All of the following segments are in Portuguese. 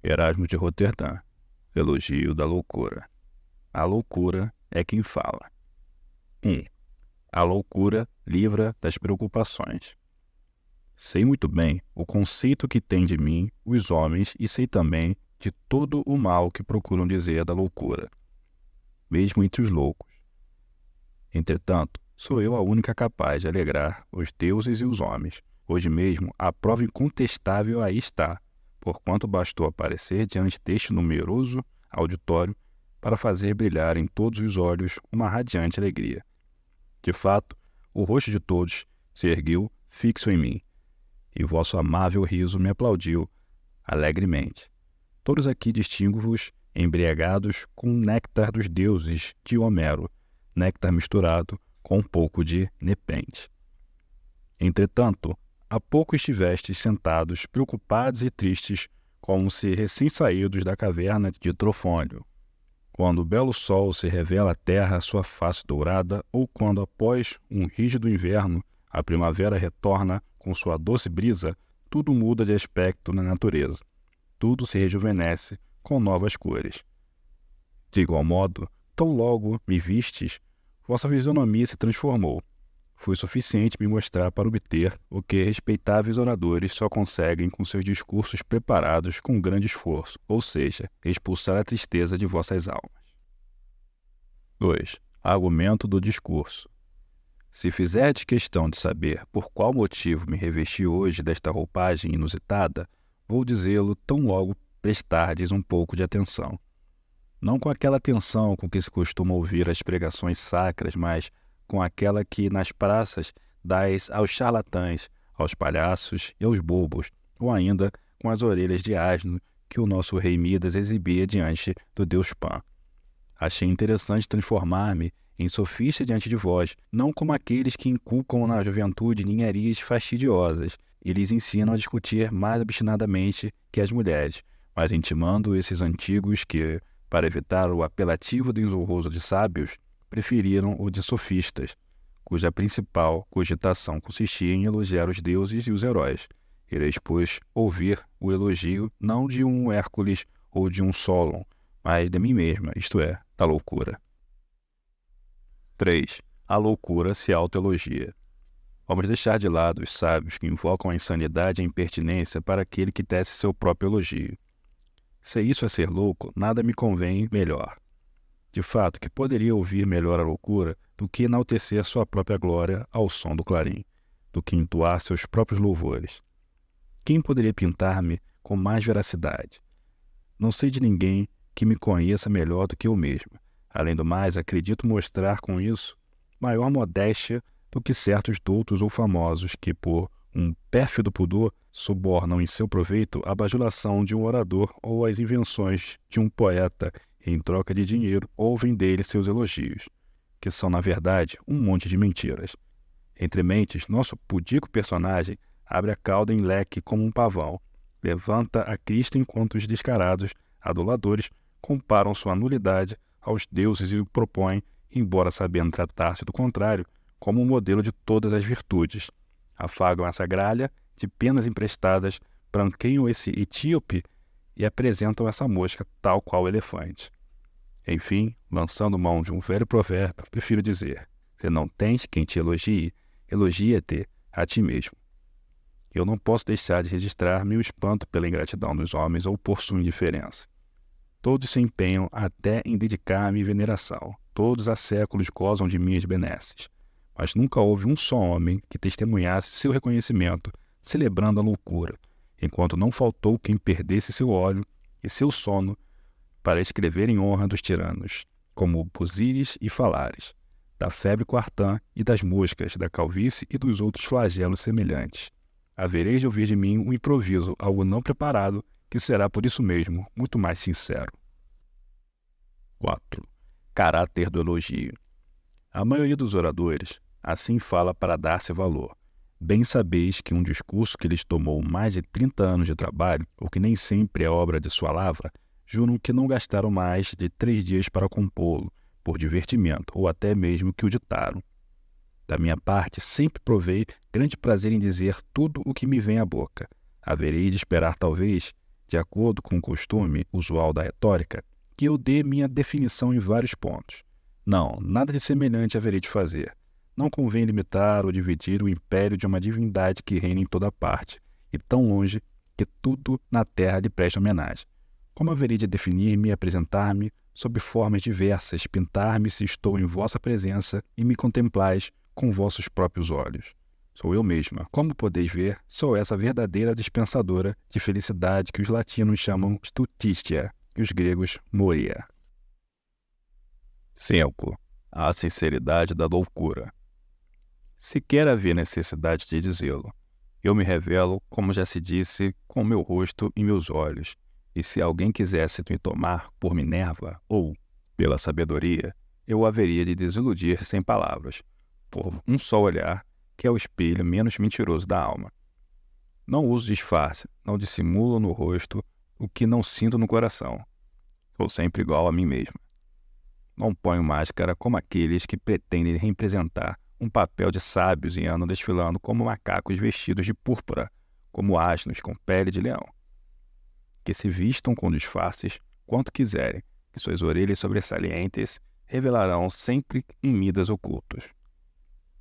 Erasmo de Roterdã. Elogio da loucura. A loucura é quem fala. 1. A loucura livra das preocupações. Sei muito bem o conceito que têm de mim os homens e sei também de todo o mal que procuram dizer da loucura, mesmo entre os loucos. Entretanto, sou eu a única capaz de alegrar os deuses e os homens. Hoje mesmo, a prova incontestável aí está, porquanto bastou aparecer diante deste numeroso auditório para fazer brilhar em todos os olhos uma radiante alegria. De fato, o rosto de todos se ergueu fixo em mim, e vosso amável riso me aplaudiu alegremente. Todos aqui distingo-vos embriagados com o néctar dos deuses de Homero, néctar misturado com um pouco de nepente. Entretanto, há pouco estivestes sentados, preocupados e tristes, como se recém-saídos da caverna de Trofônio, quando o belo sol se revela à terra a sua face dourada, ou quando, após um rígido inverno, a primavera retorna com sua doce brisa, tudo muda de aspecto na natureza. Tudo se rejuvenesce com novas cores. De igual modo, tão logo me vistes, vossa fisionomia se transformou. Foi suficiente me mostrar para obter o que respeitáveis oradores só conseguem com seus discursos preparados com grande esforço, ou seja, expulsar a tristeza de vossas almas. 2. Argumento do discurso. Se fizerdes questão de saber por qual motivo me revesti hoje desta roupagem inusitada, vou dizê-lo tão logo prestardes um pouco de atenção. Não com aquela atenção com que se costuma ouvir as pregações sacras, mas com aquela que nas praças dais aos charlatães, aos palhaços e aos bobos, ou ainda com as orelhas de asno que o nosso rei Midas exibia diante do deus Pan. Achei interessante transformar-me em sofista diante de vós, não como aqueles que inculcam na juventude ninharias fastidiosas e lhes ensinam a discutir mais obstinadamente que as mulheres, mas intimando esses antigos que, para evitar o apelativo desonroso de sábios, preferiram o de sofistas, cuja principal cogitação consistia em elogiar os deuses e os heróis. Ireis, pois, ouvir o elogio não de um Hércules ou de um Solon, mas de mim mesma, isto é, da loucura. 3. A loucura se autoelogia. Vamos deixar de lado os sábios que invocam a insanidade e a impertinência para aquele que tece seu próprio elogio. Se isso é ser louco, nada me convém melhor. De fato, que poderia ouvir melhor a loucura do que enaltecer sua própria glória ao som do clarim, do que entoar seus próprios louvores. Quem poderia pintar-me com mais veracidade? Não sei de ninguém que me conheça melhor do que eu mesmo. Além do mais, acredito mostrar com isso maior modéstia do que certos doutos ou famosos que, por um pérfido pudor, subornam em seu proveito a bajulação de um orador ou as invenções de um poeta em troca de dinheiro, ouvem dele seus elogios, que são, na verdade, um monte de mentiras. Entre mentes, nosso pudico personagem abre a cauda em leque como um pavão, levanta a crista enquanto os descarados aduladores comparam sua nulidade aos deuses e o propõem, embora sabendo tratar-se do contrário, como um modelo de todas as virtudes. Afagam essa gralha de penas emprestadas, branqueiam esse etíope e apresentam essa mosca tal qual elefante. Enfim, lançando mão de um velho provérbio, prefiro dizer: se não tens quem te elogie, elogia-te a ti mesmo. Eu não posso deixar de registrar meu espanto pela ingratidão dos homens ou por sua indiferença. Todos se empenham até em dedicar-me veneração. Todos há séculos gozam de minhas benesses. Mas nunca houve um só homem que testemunhasse seu reconhecimento, celebrando a loucura, enquanto não faltou quem perdesse seu óleo e seu sono para escrever em honra dos tiranos, como Busíris e Falares, da febre quartã e das moscas, da calvície e dos outros flagelos semelhantes. Havereis de ouvir de mim um improviso, algo não preparado, que será por isso mesmo muito mais sincero. 4. Caráter do elogio. A maioria dos oradores assim fala para dar-se valor. Bem sabeis que um discurso que lhes tomou mais de 30 anos de trabalho, ou que nem sempre é obra de sua lavra, juram que não gastaram mais de 3 dias para compô-lo, por divertimento, ou até mesmo que o ditaram. Da minha parte, sempre provei grande prazer em dizer tudo o que me vem à boca. Haverei de esperar, talvez, de acordo com o costume usual da retórica, que eu dê minha definição em vários pontos. Não, nada de semelhante haverei de fazer. Não convém limitar ou dividir o império de uma divindade que reina em toda parte, e tão longe que tudo na terra lhe preste homenagem. Como haverei de definir-me e apresentar-me sob formas diversas, pintar-me se estou em vossa presença e me contemplais com vossos próprios olhos? Sou eu mesma. Como podeis ver, sou essa verdadeira dispensadora de felicidade que os latinos chamam stutistia e os gregos moria. 5. A sinceridade da loucura. Se quer haver necessidade de dizê-lo, eu me revelo, como já se disse, com meu rosto e meus olhos, e se alguém quisesse me tomar por Minerva ou pela sabedoria, eu o haveria de desiludir sem palavras, por um só olhar, que é o espelho menos mentiroso da alma. Não uso disfarce, não dissimulo no rosto o que não sinto no coração. Sou sempre igual a mim mesma. Não ponho máscara como aqueles que pretendem representar um papel de sábios e andam desfilando como macacos vestidos de púrpura, como asnos com pele de leão. Que se vistam com disfarces quanto quiserem, que suas orelhas sobressalentes revelarão sempre midas ocultos.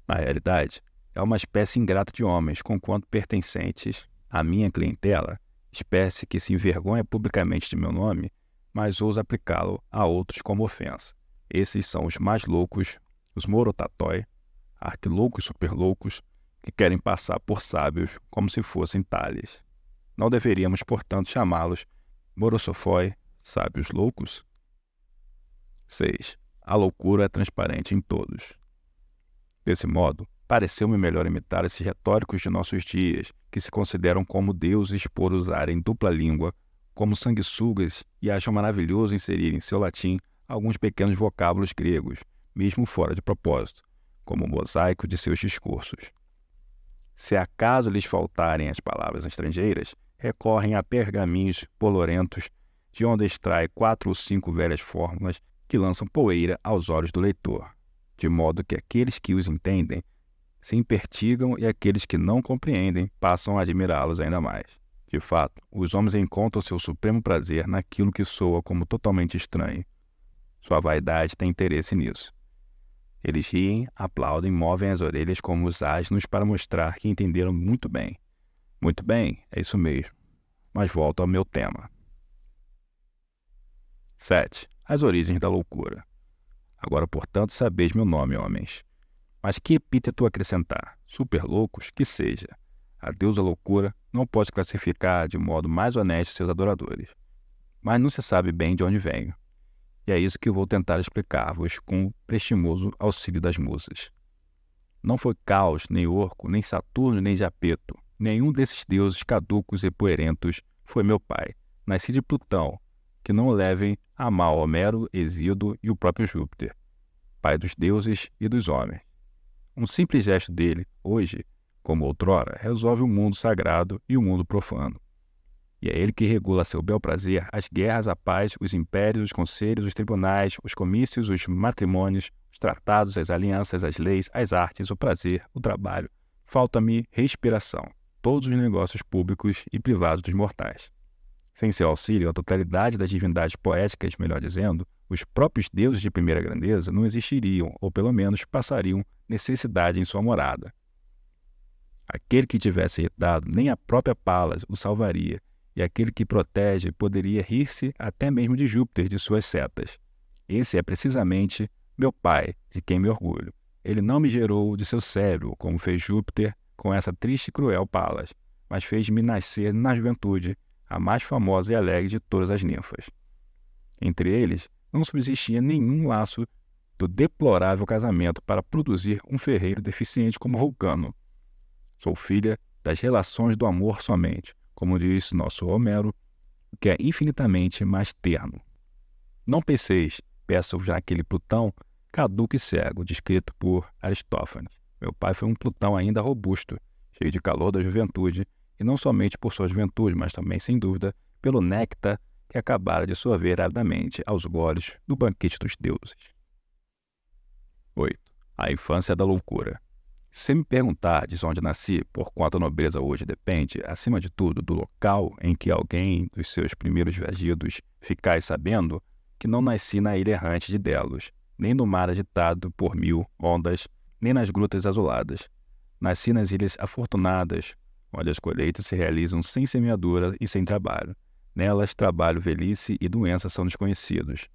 Na realidade, é uma espécie ingrata de homens, conquanto pertencentes à minha clientela, espécie que se envergonha publicamente de meu nome, mas ousa aplicá-lo a outros como ofensa. Esses são os mais loucos, os morotatói, arquiloucos superloucos, que querem passar por sábios como se fossem Tales. Não deveríamos, portanto, chamá-los morossofói, sábios loucos? 6. A loucura é transparente em todos. Desse modo, pareceu-me melhor imitar esses retóricos de nossos dias, que se consideram como deuses por usarem dupla língua, como sanguessugas, e acham maravilhoso inserir em seu latim alguns pequenos vocábulos gregos, mesmo fora de propósito, como o mosaico de seus discursos. Se acaso lhes faltarem as palavras estrangeiras, recorrem a pergaminhos polorentos, de onde extrai 4 ou 5 velhas fórmulas que lançam poeira aos olhos do leitor, de modo que aqueles que os entendem se impertigam e aqueles que não compreendem passam a admirá-los ainda mais. De fato, os homens encontram seu supremo prazer naquilo que soa como totalmente estranho. Sua vaidade tem interesse nisso. Eles riem, aplaudem, movem as orelhas como os asnos para mostrar que entenderam muito bem. Muito bem, é isso mesmo. Mas volto ao meu tema. 7. As origens da loucura. Agora, portanto, sabeis meu nome, homens. Mas que epíteto acrescentar? Superloucos? Que seja. A deusa loucura não pode classificar de modo mais honesto seus adoradores. Mas não se sabe bem de onde venho. E é isso que eu vou tentar explicar-vos com o prestimoso auxílio das musas. Não foi Caos, nem Orco, nem Saturno, nem Japeto. Nenhum desses deuses caducos e poerentos foi meu pai. Nasci de Plutão, que não levem a mal Homero, Hesíodo e o próprio Júpiter, pai dos deuses e dos homens. Um simples gesto dele, hoje, como outrora, resolve o mundo sagrado e o mundo profano. E é ele que regula a seu bel prazer as guerras, a paz, os impérios, os conselhos, os tribunais, os comícios, os matrimônios, os tratados, as alianças, as leis, as artes, o prazer, o trabalho. Falta-me respiração, todos os negócios públicos e privados dos mortais. Sem seu auxílio, a totalidade das divindades poéticas, melhor dizendo, os próprios deuses de primeira grandeza não existiriam, ou pelo menos passariam necessidade em sua morada. Aquele que tivesse irritado, nem a própria Palas o salvaria, e aquele que protege poderia rir-se até mesmo de Júpiter de suas setas. Esse é precisamente meu pai, de quem me orgulho. Ele não me gerou de seu cérebro, como fez Júpiter com essa triste e cruel Palas, mas fez-me nascer na juventude, a mais famosa e alegre de todas as ninfas. Entre eles, não subsistia nenhum laço do deplorável casamento para produzir um ferreiro deficiente como Vulcano. Sou filha das relações do amor somente, como diz nosso Homero, que é infinitamente mais terno. Não penseis, peço-vos naquele Plutão caduco e cego, descrito por Aristófanes. Meu pai foi um Plutão ainda robusto, cheio de calor da juventude, e não somente por sua juventude, mas também, sem dúvida, pelo néctar que acabara de sorver aridamente aos goles do banquete dos deuses. 8. A infância da loucura. Se me perguntardes onde nasci, por quanto a nobreza hoje depende, acima de tudo, do local em que alguém dos seus primeiros viagidos ficais sabendo que não nasci na ilha errante de Delos, nem no mar agitado por mil ondas, nem nas grutas azuladas. Nasci nas ilhas afortunadas, onde as colheitas se realizam sem semeadura e sem trabalho. Nelas, trabalho, velhice e doença são desconhecidos.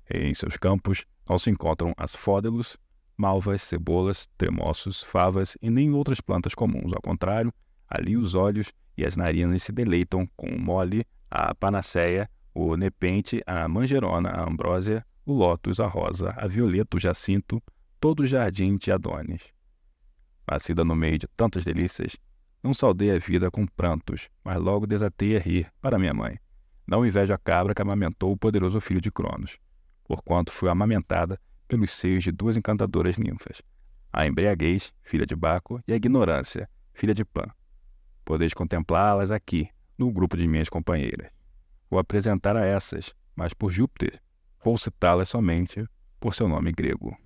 Em seus campos não se encontram asfódelos, malvas, cebolas, tremoços, favas e nem outras plantas comuns. Ao contrário, ali os olhos e as narinas se deleitam com o mole, a panaceia, o nepente, a manjerona, a ambrósia, o lótus, a rosa, a violeta, o jacinto, todo o jardim de Adonis. Nascida no meio de tantas delícias, não saudei a vida com prantos, mas logo desatei a rir para minha mãe. Não invejo a cabra que amamentou o poderoso filho de Cronos, porquanto fui amamentada pelos seios de duas encantadoras ninfas, a embriaguez, filha de Baco, e a ignorância, filha de Pan. Podeis contemplá-las aqui, no grupo de minhas companheiras. Vou apresentar a essas, mas por Júpiter, vou citá-las somente por seu nome grego.